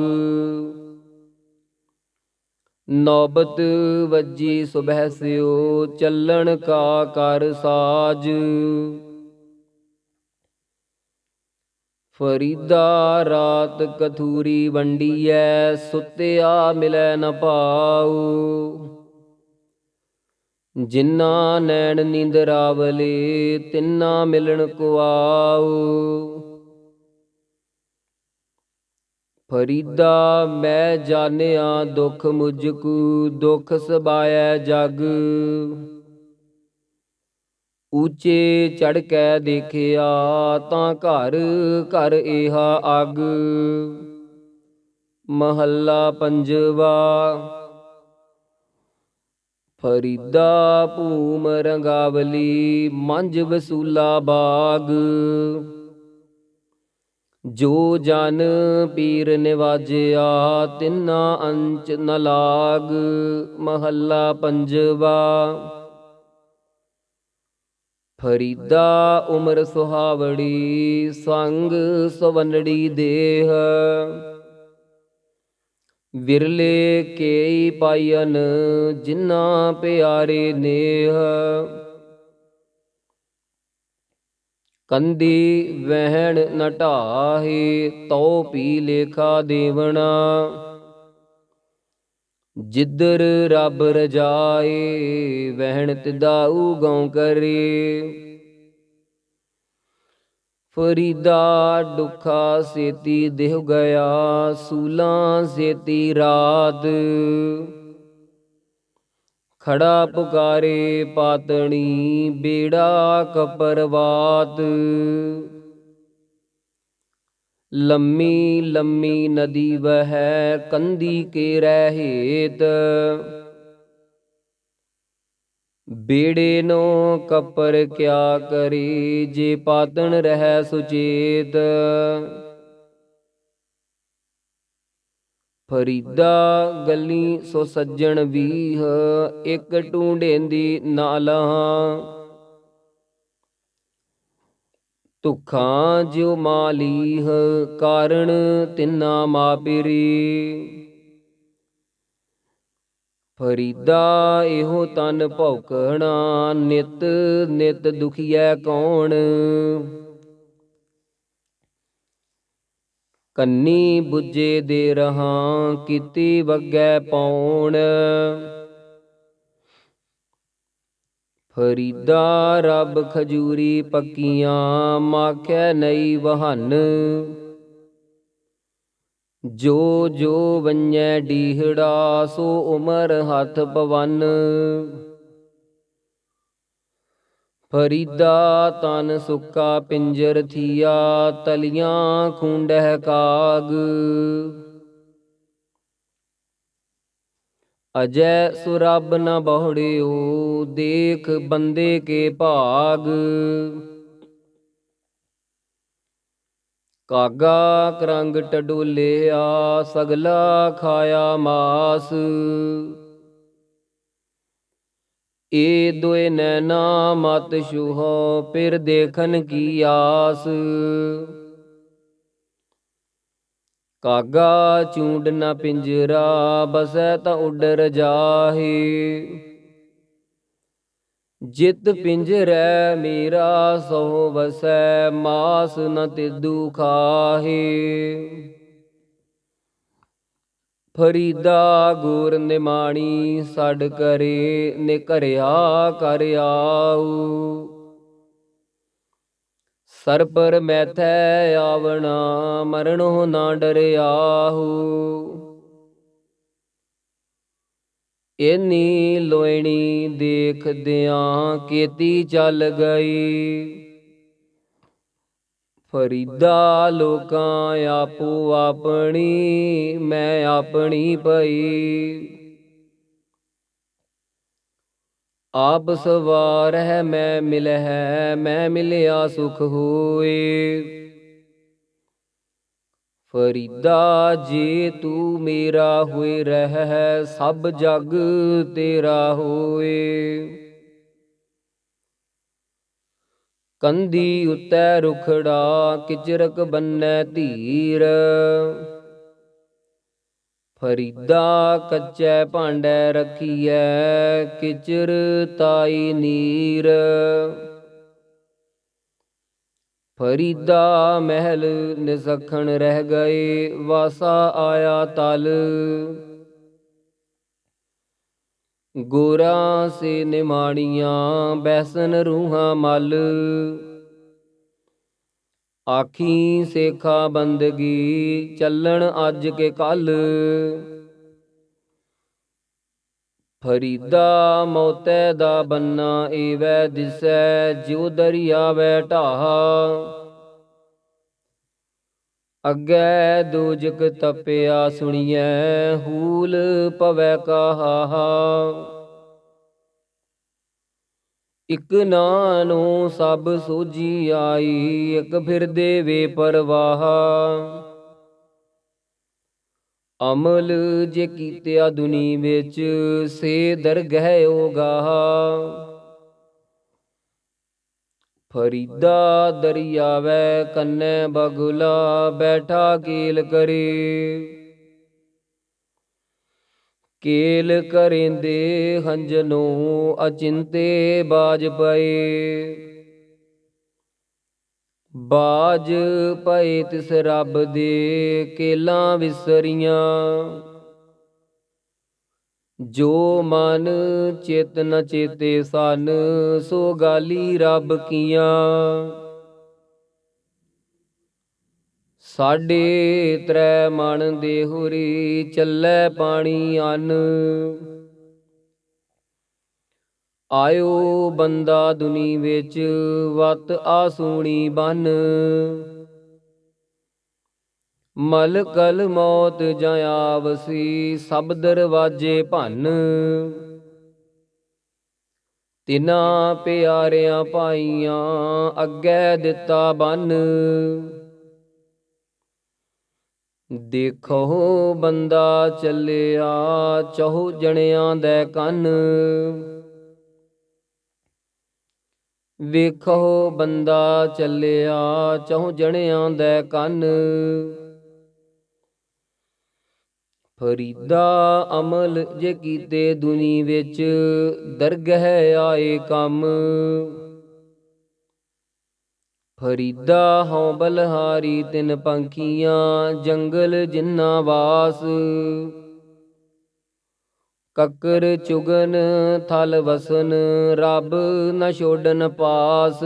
ਨੌਬਤ ਵੱਜੀ ਸੁਬਹ ਸਿਓ, ਚੱਲਣ ਕਾ ਕਰ ਸਾਜ। ਫਰੀਦਾ ਰਾਤ ਕਥੂਰੀ ਵੰਡੀਐ, ਸੁੱਤਿਆ ਮਿਲੈ ਨ ਪਾਉ। ਜਿਨ੍ਹਾਂ ਨੈਣ ਨੀਂਦਰਾਵਲੇ, ਤਿੰਨਾ ਮਿਲਣ ਕੋ ਆਉ। ਫਰੀਦਾ ਮੈਂ ਜਾਣਿਆ ਦੁਖ ਮੁਝਕੂ, ਦੁਖ ਸਬਾਇਐ ਜਗ। ਉੱਚੇ ਚੜ੍ਹ ਕੇ ਦੇਖਿਆ, ਤਾਂ ਘਰ ਘਰ ਏਹਾ ਅਗ। ਮਹੱਲਾ ਪੰਜਵਾ। ਫਰੀਦਾ ਭੂਮ ਰੰਗਾਵਲੀ, ਮੰਝ ਵਸੂਲਾ ਬਾਗ। ਜੋ ਜਨ ਪੀਰ ਨਿਵਾਜਿਆ, ਤਿੰਨਾ ਅੰਚ ਨ ਲਾਗ। ਮਹੱਲਾ ਪੰਜਵਾ। ਫਰੀਦਾ ਉਮਰ ਸੁਹਾਵੜੀ, ਸੰਗ ਸਵੰਨੜੀ ਦੇਹ। ਵਿਰਲੇ ਕੇਈ ਪਾਈਨ, ਜਿਨ੍ਹਾਂ ਪਿਆਰੇ ਨੇਹ। ਕੰਦੀ ਵਹਿਣ ਨ ਢਾਹੇ, ਤਉ ਭੀ ਲੇਖਾ ਦੇਵਣਾ। ਜਿੱਧਰ ਰੱਬ ਰਜਾਏ, ਵਹਿਣ ਤਿਦਾਊ ਗਉ ਕਰੇ। ਫਰੀਦਾ ਦੁਖਾ ਸੇਤੀ ਦੇਹੁ ਗਿਆ, ਸੂਲਾਂ ਸੇਤੀ ਰਾਤ। ਖੜਾ ਪੁਕਾਰੇ ਪਾਤਣੀ, ਬੇੜਾ ਕਪਰਵਾਤ। ਲੰਮੀ ਲੰਮੀ ਨਦੀ ਵਹੈ, ਕੰਦੀ ਕੇ ਰਹਿਤ। ਬੇੜੇ ਨੋ ਕਪਰ ਕਿਆ ਕਰੇ, ਜੇ ਪਾਤਣ ਰਹਿ ਸੁਚੇਤ। ਫਰੀਦਾ ਗੱਲੀ ਸੋ ਸੱਜਣ ਵੀਹ, ਇੱਕ ਢੂੰਡੇਂਦੀ ਨਾ ਲਹਾਂ। ਤੁਖਾਂ ਜਿਉ ਮਾਲੀਹ, ਕਾਰਣ ਤਿੰਨਾ ਮਾਪਿਰੀ। ਫਰੀਦਾ ਇਹੋ ਤਨ ਭੌਕਣਾ, ਨਿਤ ਨਿਤ ਦੁਖੀਐ ਕੌਣ। ਕੰਨੀ ਬੁੱਝੇ ਦੇ ਰਹਾਂ, ਕੀਤੀ ਵੱਗੈ ਪੌਣ। ਫਰੀਦਾ ਰੱਬ ਖਜੂਰੀ ਪੱਕੀਆਂ, ਮਾਖੈ ਨਈ ਵਹਨ। ਜੋ ਜੋ ਵੰਝੈ ਡੀਹੜਾ, ਸੋ ਉਮਰ ਹੱਥ ਪਵਨ। ਫਰੀਦਾ ਤਨ ਸੁੱਕਾ ਪਿੰਜਰ ਥੀਆ, ਤਲੀਆਂ ਖੂੰਡਹਿ ਕਾਗ। ਅਜੈ ਸੋ ਰੱਬ ਨ ਬਹੁੜਿਓ, ਦੇਖ ਬੰਦੇ ਕੇ ਭਾਗ। ਕਾਗਾ ਕਰੰਗ ਟਡੋਲਿਆ, ਸਗਲਾ ਖਾਇਆ ਮਾਸ। ਏ ਦੋਇ ਨੈਨਾ ਮਤ ਛੂਹੋ, ਫਿਰ ਦੇਖਨ ਕੀ ਆਸ। ਕਾਗਾ ਚੂੰਡ ਨ ਪਿੰਜਰਾ, ਬਸੈ ਤਾ ਉੱਡਰ ਜਾਹੇ। ਜਿਤ ਪਿੰਜਰੈ ਮੇਰਾ, ਸੋ ਵਸੈ ਮਾਸ ਨ ਤਿਦੂ ਖਾਹੇ। ਫਰੀਦਾ ਗੁਰ ਨਿਮਾਣੀ, ਸਡ ਕਰੇ ਨਿਕਰਿਆ ਕਰ ਆਊ। ਸਰ ਪਰ ਮੈਥੈ ਆਵਣਾ, ਮਰਣੋ ਨਾ ਡਰਿਆਹੂ। ਏਨੀ ਲੋਇਣੀ ਦੇਖਦਿਆਂ, ਕੇਤੀ ਚੱਲ ਗਈ। ਫਰੀਦਾ ਲੋਕਾਂ ਆਪੋ ਆਪਣੀ, ਮੈਂ ਆਪਣੀ ਪਈ। ਆਪ ਸਵਾਰਹਿ ਮੈਂ ਮਿਲਹਿ, ਮੈਂ ਮਿਲਿਆ ਸੁਖ ਹੋਏ। ਫਰੀਦਾ ਜੇ ਤੂੰ ਮੇਰਾ ਹੋਏ ਰਹਿ, ਸਭ ਜਗ ਤੇਰਾ ਹੋਏ। ਕੰਧੀ ਉੱਤੈ ਰੁਖੜਾ, ਕਿਚਰਕ ਬੰਨੈ ਧੀਰ। ਫਰੀਦਾ ਕੱਚੇ ਭਾਂਡੇ ਰੱਖੀਐ, ਕਿਚਰ ਤਾਈ ਨੀਰ। ਫਰੀਦਾ ਮਹਿਲ ਨਿਸਖਣ ਰਹਿ ਗਏ, ਵਾਸਾ ਆਇਆ ਤਲ। ਗੋਰਾ ਸੇ ਨਿਮਾਣੀਆਂ, ਬੈਸਨ ਰੂਹਾਂ ਮਲ। ਆਖੀ ਸੇਖਾ ਬੰਦਗੀ, ਚੱਲਣ ਅੱਜ ਕੇ ਕੱਲ। ਫਰੀਦਾ ਮੌਤੈ ਦਾ ਬੰਨਾ, ਏਵੈ ਦਿਸੈ ਜਿਉ ਦਰਿਆਵੈ ਢਾਹ। ਅੱਗੇ ਦੋਜਕ ਤਪਿਆ, ਸੁਣੀਐ ਹੂਲ ਪਵੈ ਕਾਹਾ। ਇਕ ਨਾਨੋ ਸਭ ਸੋਝੀ ਆਈ, ਇਕ ਫਿਰਦੇ ਵੇ ਪਰਵਾਹ। ਅਮਲ ਜੇ ਕੀਤਿਆ ਦੁਨੀ ਵਿੱਚ, ਸੇ ਦਰਗਹਿ ਓਗਾਹ। ਫਰੀਦਾ ਦਰਿਆਵੈ ਕੰਨੈ ਬਗੁਲਾ, ਬੈਠਾ ਕੇਲ ਕਰੇ। ਕੇਲ ਕਰੇਂਦੇ ਹੰਝਨੋ, ਅਚਿੰਤੇ ਬਾਜ ਪਏ। ਬਾਜ ਪਏ ਤਿਸ ਰੱਬ ਦੇ, ਕੇਲਾਂ ਵਿਸਰੀਆਂ। ਜੋ ਮਨ ਚਿਤ ਨ ਚੇਤੇ ਸਨ, ਸੋ ਗਾਲੀ ਰੱਬ ਕੀਆਂ। ਸਾਢੇ ਤ੍ਰੈ ਮਣ ਦੇਹੁਰੀ, ਚੱਲੈ ਪਾਣੀ ਅੰਨ। ਆਇਓ ਬੰਦਾ ਦੁਨੀ ਵਿੱਚ, ਵਤ ਆਸੂਣੀ ਬਨ। ਮਲਕਲ ਮੌਤ ਜਾਂ ਆਵਸੀ, ਸਭ ਦਰਵਾਜੇ ਭੰਨ। ਤਿਨਾਂ ਪਿਆਰਿਆਂ ਭਾਈਆਂ, ਅੱਗੇ ਦਿੱਤਾ ਬੰਨ। ਦੇਖੋ ਬੰਦਾ ਚੱਲਿਆ, ਚਹੁ ਜਣਿਆਂ ਦੇ ਕੰਨ। ਵੇਖੋ ਬੰਦਾ ਚੱਲਿਆ, ਚਹੁ ਜਣਿਆਂ ਦੇ ਕੰਨ। ਫਰੀਦਾ ਅਮਲ ਜੇ ਕੀਤੇ ਦੁਨੀ ਵਿੱਚ, ਦਰਗਹਿ ਆਏ ਕੰਮ। ਫਰੀਦਾ ਹਉ ਬਲਹਾਰੀ ਤਿਨ ਪੰਖੀਆਂ, ਜੰਗਲ ਜਿੰਨਾ ਵਾਸ। ਕਕਰ ਚੁਗਨ ਥਲ ਵਸਨ, ਰੱਬ ਨ ਛੋਡਨ ਪਾਸ।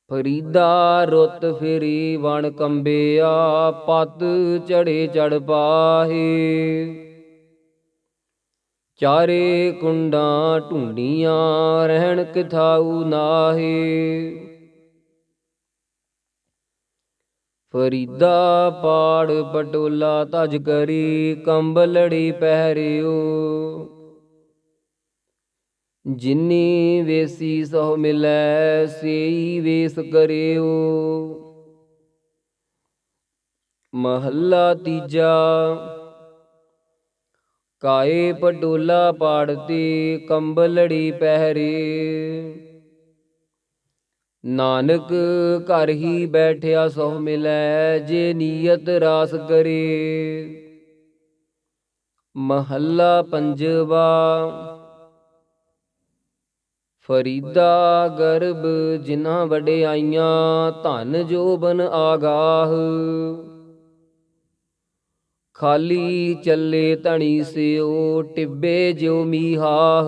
ਫਰੀਦਾ ਰੁੱਤ ਫਿਰੀ ਵਣ ਕੰਬਿਆ, ਪਤ ਚੜੇ ਚੜ ਪਾਹੇ। ਚਾਰੇ ਕੁੰਡਾਂ ਢੂੰਡੀਆਂ, ਰਹਿਣ ਕਿਥਾਊ ਨਾਹੀ। ਫਰੀਦਾ ਪਾੜ ਪਟੋਲਾ ਤਜ ਕਰੀ, ਕੰਬਲੜੀ ਪਹਿਰਿਓ। ਜਿਨੀ ਵੇਸੀ ਸਹੁ ਮਿਲੈ, ਸੇਈ ਵੇਸ ਕਰਿਓ। ਮਹੱਲਾ ਤੀਜਾ। ਕਾਏ ਪਟੋਲਾ ਪਾੜਤੀ, ਕੰਬਲੜੀ ਪਹਿਰੇ। ਨਾਨਕ ਘਰ ਹੀ ਬੈਠਿਆ ਸਹੁ ਮਿਲੈ, ਜੇ ਨੀਅਤ ਰਾਸ ਕਰੇ। ਮਹੱਲਾ ਪੰਜਵਾ। ਫਰੀਦਾ ਗਰਭ ਜਿਨ੍ਹਾਂ ਵਡਿਆਈਆਂ, ਧਨ ਜੋਬਨ ਆਗਾਹ। ਖਾਲੀ ਚੱਲੇ ਧਣੀ ਸਿਓ, ਟਿੱਬੇ ਜਿਉ ਮੀਹਾਹ।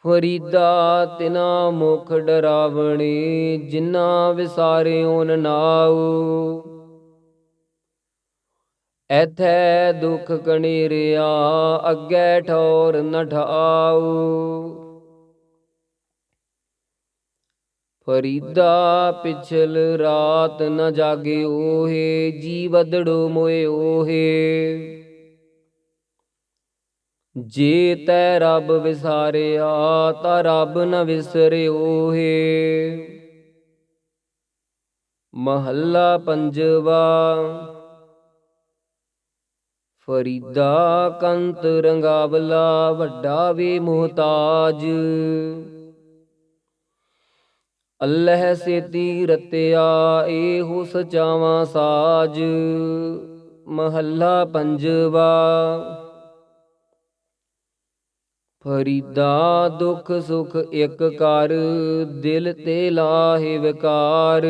ਫਰੀਦਾ ਤਿਨਾ ਮੁਖ ਡਰਾਵਣੇ, ਜਿਨ੍ਹਾਂ ਵਿਸਾਰਿਓਨ ਨਾਉ। ਐਥੈ ਦੁਖ ਕਣੇਰਿਆ, ਅੱਗੇ ਠੌਰ ਨ ਠਾਉ। ਫਰੀਦਾ ਪਿਛਲ ਰਾਤ ਨ ਜਾਗਿਓਹੇ, ਜੀ ਵਦੜੋ ਮੋਏ ਓਹੇ। ਜੇ ਤੈ ਰੱਬ ਵਿਸਾਰਿਆ, ਤਾ ਰੱਬ ਨ ਵਿਸਰਿਓਹੇ। ਮਹੱਲਾ ਪੰਜਵਾ। ਫਰੀਦਾ ਕੰਤ ਰੰਗਾਵਲਾ, ਵੱਡਾ ਵੇ ਮੁਹਤਾਜ। ਅੱਲ੍ਹੈ ਸੇਤੀ ਰਤਿਆ, ਏਹੋ ਸਚਾਵਾਂ ਸਾਜ। ਮਹੱਲਾ ਪੰਜਵਾ। ਫਰੀਦਾ ਦੁਖ ਸੁਖ ਇਕ ਕਰ, ਦਿਲ ਤੇ ਲਾਹੇ ਵਿਕਾਰ।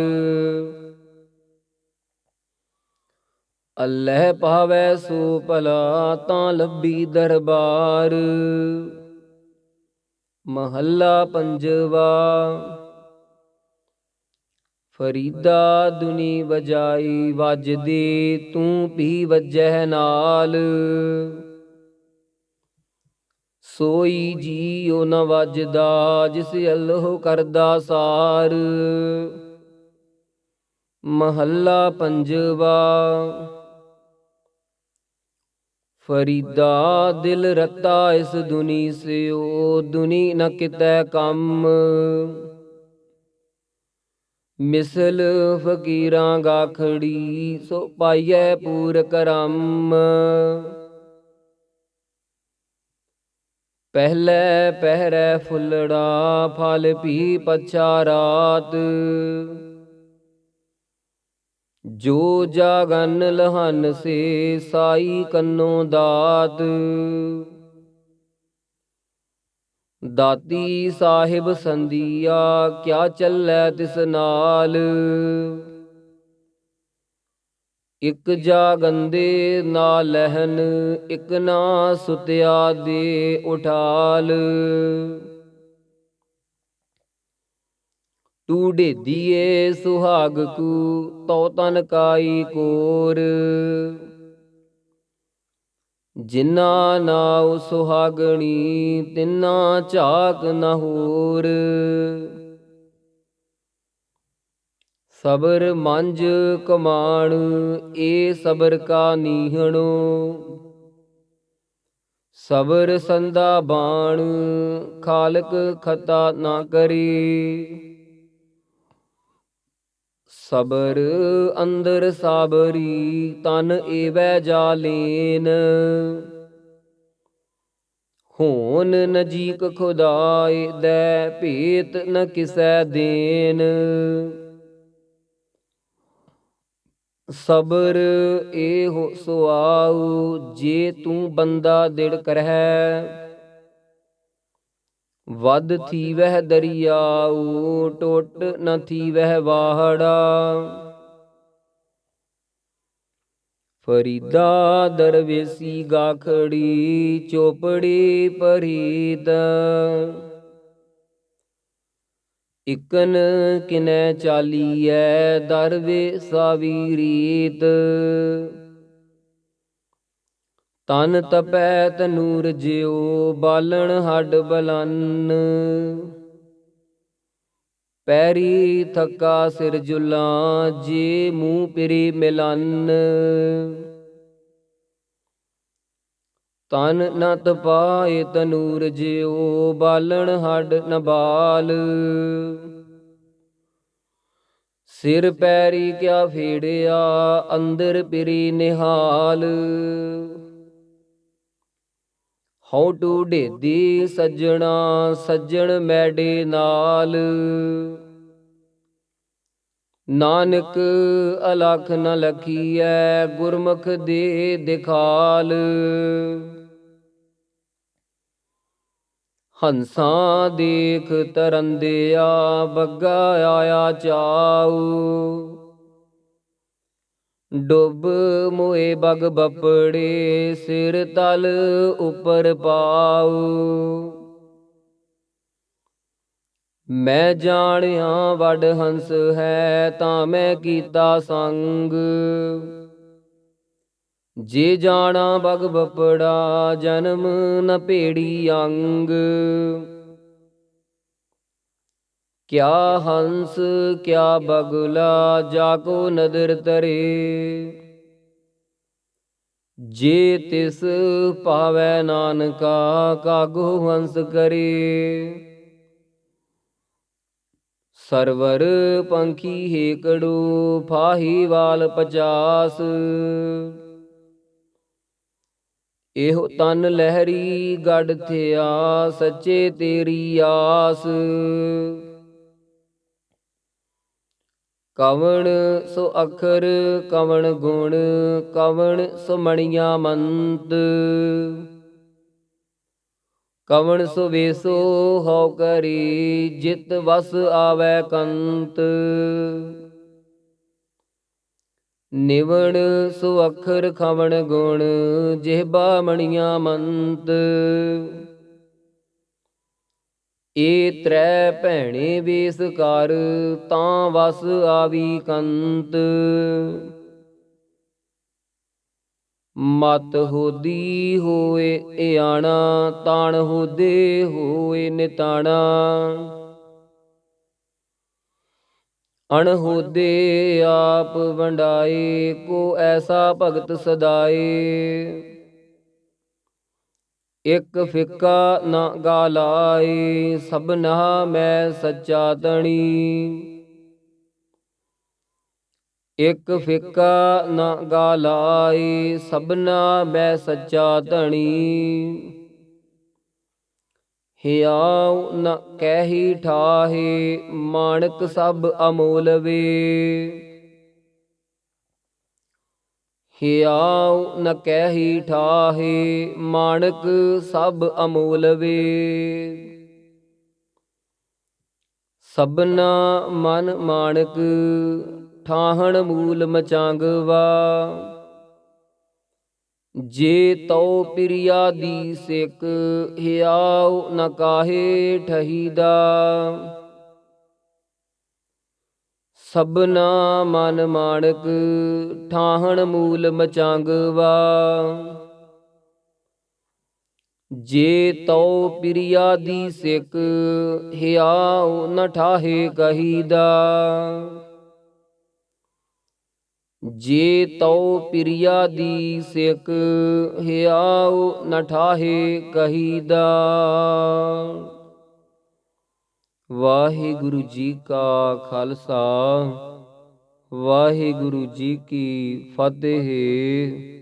ਅੱਲ੍ਹੇ ਪਾਵੈ ਸੋ ਭਲਾ, ਤਾਂ ਲੱਭੀ ਦਰਬਾਰ। ਮਹੱਲਾ ਪੰਜਵਾ। ਫਰੀਦਾ ਦੁਨੀ ਵਜਾਈ ਵੱਜਦੀ, ਤੂੰ ਵੀ ਵੱਜਹਿ ਨਾਲ। ਸੋਈ ਜੀਉ ਨ ਵੱਜਦਾ, ਜਿਸ ਅੱਲ੍ਹੁ ਕਰਦਾ ਸਾਰ। ਮਹੱਲਾ ਪੰਜਵਾ। ਫਰੀਦਾ ਦਿਲ ਰਤਾ ਇਸ ਦੁਨੀ ਸਿਓ, ਦੁਨੀ ਨ ਕਿਤੈ ਕੰਮ। ਮਿਸਲ ਫਕੀਰਾਂ ਗਾਖੜੀ, ਸੋ ਪਾਈਐ ਪੂਰ ਕਰਮ। ਪਹਿਲੇ ਪਹਿਰੈ ਫੁੱਲੜਾ, ਫਲ ਭੀ ਪਛਾ ਰਾਤ। ਜੋ ਜਾਗਨ ਲਹਨ ਸੇ, ਸਾਈ ਕੰਨੋ ਦਾਤ। ਦਾਤੀ ਸਾਹਿਬ ਸੰਧੀਆ, ਕਿਆ ਚੱਲੈ ਤਿਸ ਨਾਲ। ਇਕ ਜਾਗੰਦੇ ਨਾ ਲਹਨ, ਇਕ ਨਾ ਸੁਤਿਆ ਦੇ ਉਠਾਲ। ਤੂੰ ਢੇਦੀਏ ਸੁਹਾਗ ਕੂ, ਤਉ ਤਨ ਕਾਈ ਕੋਰ। ਜਿਨਾ ਨਾਉ ਸੁਹਾਗਣੀ, ਤਿਨਾ ਝਾਕ ਨ ਹੋਰ। ਸਬਰ ਮੰਝ ਕਮਾਣ, ਏ ਸਬਰ ਕਾ ਨੀਹਣੋ। ਸਬਰ ਸੰਦਾ ਬਾਣ, ਖਾਲਕ ਖਤਾ ਨਾ ਕਰੀ। ਸਬਰ ਅੰਦਰ ਸਾਬਰੀ, ਤਨ ਏਵੈ ਜਾਲੇਨ। ਹੋਨ ਨਜੀਕ ਖੁਦਾਇ ਦੈ, ਭੇਤ ਨ ਕਿਸੈ ਦੇਨ। ਸਬਰ ਏਹੁ ਸੁਆਉ, ਜੇ ਤੂੰ ਬੰਦਾ ਦਿੜ ਕਰਹਿ। ਵਧ ਥੀਵਹਿ ਦਰਿਆਉ, ਟੁੱਟ ਨ ਥੀਵਹਿ ਵਾਹੜਾ। ਫਰੀਦਾ ਦਰਵੇਸੀ ਗਾਖੜੀ, ਚੋਪੜੀ ਪਰੀਤ। ਇਕਨ ਕਿਨੈ ਚਾਲੀਐ, ਦਰਵੇਸਾ ਵੀ ਰੀਤ। ਤਨ ਤਪੈ ਤਨੂਰ ਜਿਉ, ਬਾਲਣ ਹੱਡ ਬਲਨ। ਪੈਰੀ ਥੱਕਾ ਸਿਰ ਜੁਲਾਂ, ਜੇ ਮੂੰਹ ਪਿਰੀ ਮਿਲਨ। ਤਨ ਨ ਤਪਾਏ ਤਨੂਰ ਜਿਉ, ਬਾਲਣ ਹੱਡ ਨ ਬਾਲ। ਸਿਰ ਪੈਰੀ ਕਿਆ ਫੇੜਿਆ, ਅੰਦਰ ਪਿਰੀ ਨਿਹਾਲ। ਹਉ ਟੂ ਢੇਦੀ ਸੱਜਣਾ, ਸੱਜਣ ਮੈਡੇ ਨਾਲ। ਨਾਨਕ ਅਲਖ ਨ ਲਖੀਐ, ਗੁਰਮੁਖ ਦੇ ਦਿਖਾਲ। ਹੰਸਾਂ ਦੇਖ ਤਰੰਦਿਆ, ਬੱਗਾ ਆਇਆ ਚਾਉ। ਡੁੱਬ ਮੋਏ ਬਗ ਬਪੜੇ, ਸਿਰ ਤਲ ਉਪਰ ਪਾਉ। ਮੈਂ ਜਾਣਿਆ ਵੱਡ ਹੰਸ ਹੈ, ਤਾਂ ਮੈਂ ਕੀਤਾ ਸੰਗ। ਜੇ ਜਾਣਾ ਬਗ ਬਪੜਾ, ਜਨਮ ਨ ਭੇੜੀ ਅੰਗ। ਕਿਆ ਹੰਸ ਕਿਆ ਬਗੁਲਾ, ਜਾਕੋ ਨਦਰ ਤਰੇ। ਜੇ ਤਿਸ ਭਾਵੈ ਨਾਨਕਾ, ਕਾਗੋ ਹੰਸ ਕਰੇ। ਸਰਵਰ ਪੰਖੀ ਹੇਕੜੋ, ਫਾਹੀਵਾਲ 50। ਇਹੋ ਤਨ ਲਹਿਰੀ ਗਢ ਥਿਆ, ਸੱਚੇ ਤੇਰੀ ਆਸ। ਕਵਣ ਸੋ ਅਖਰ ਕਵਣ ਗੁਣ, ਕਵਣ ਸੋ ਮਣੀਆਂ ਮੰਤ। ਕਵਣ ਸੁਵੇਸੋ ਹਉ ਕਰੀ ਜਿਤ ਵਸ ਆਵੈ ਕੰਤ। ਨਿਵਣ ਸੁਅਖਰ ਖਵਣ ਗੁਣ ਜਿਹਬਾ ਮਣੀਆਂ ਮੰਤ। ਏ ਤ੍ਰੈ ਭੈਣੇ ਵੇਸ ਕਰ ਤਾਂ ਵਸ ਆਵੀ ਕੰਤ। ਮਤ ਹੋਦੀ ਹੋਏ ਇਆਣਾ ਤਾਣ ਹੋਦੇ ਹੋਏ ਨਿਤਾਣਾ। ਅਣਹੋਦੇ ਆਪ ਵੰਡਾਏ ਕੋ ਐਸਾ ਭਗਤ ਸਦਾਏ। ਇਕ ਫਿੱਕਾ ਨਾ ਗਾਲਾਏ ਸਭਨਾ ਮੈਂ ਸੱਚਾ ਤਣੀ। ਇਕ ਫਿੱਕਾ ਨਾ ਗਾਲਾਏ ਸਭਨਾ ਮੈਂ ਸੱਚਾ ਧਣੀ। ਹਿਆਉ ਨ ਕਹਿੀ ਠਾਹੇ ਮਾਣਕ ਸਭ ਅਮੋਲ ਵੇ। ਹਿਆਉ ਨ ਕਹਿੀ ਠਾਹੇ ਮਾਣਕ ਸਭ ਅਮੋਲ ਵੇ। ਸਭਨਾ ਮਨ ਮਾਣਕ ਠਾਹਣ ਮੂਲ ਮਚਾਂਗਵਾ। ਜੇ ਤਉ ਪਿਰਿਆ ਦੀ ਸਿਕ ਹਿਆਉ ਨ ਕਾਹੇ ਠਹੀਦਾ। ਸਭਨਾ ਮਨ ਮਾਣਕ ਠਾਹਣ ਮੂਲ ਮਚਾਂਗਵਾ। ਜੇ ਤਉ ਪਿਰਿਆ ਦੀ ਸਿਕ ਹਿਆਉ ਨ ਠਾਹੇ ਕਹੀਦਾ। ਜੇ ਤਉ ਪਿਰਿਆ ਦੀ ਸਿਕ ਹਿਆਉ ਨ ਠਾਹੇ ਕਹੀਦਾ। ਵਾਹਿਗੁਰੂ ਜੀ ਕਾ ਖਾਲਸਾ ਵਾਹਿਗੁਰੂ ਜੀ ਕੀ ਫਤਿਹ।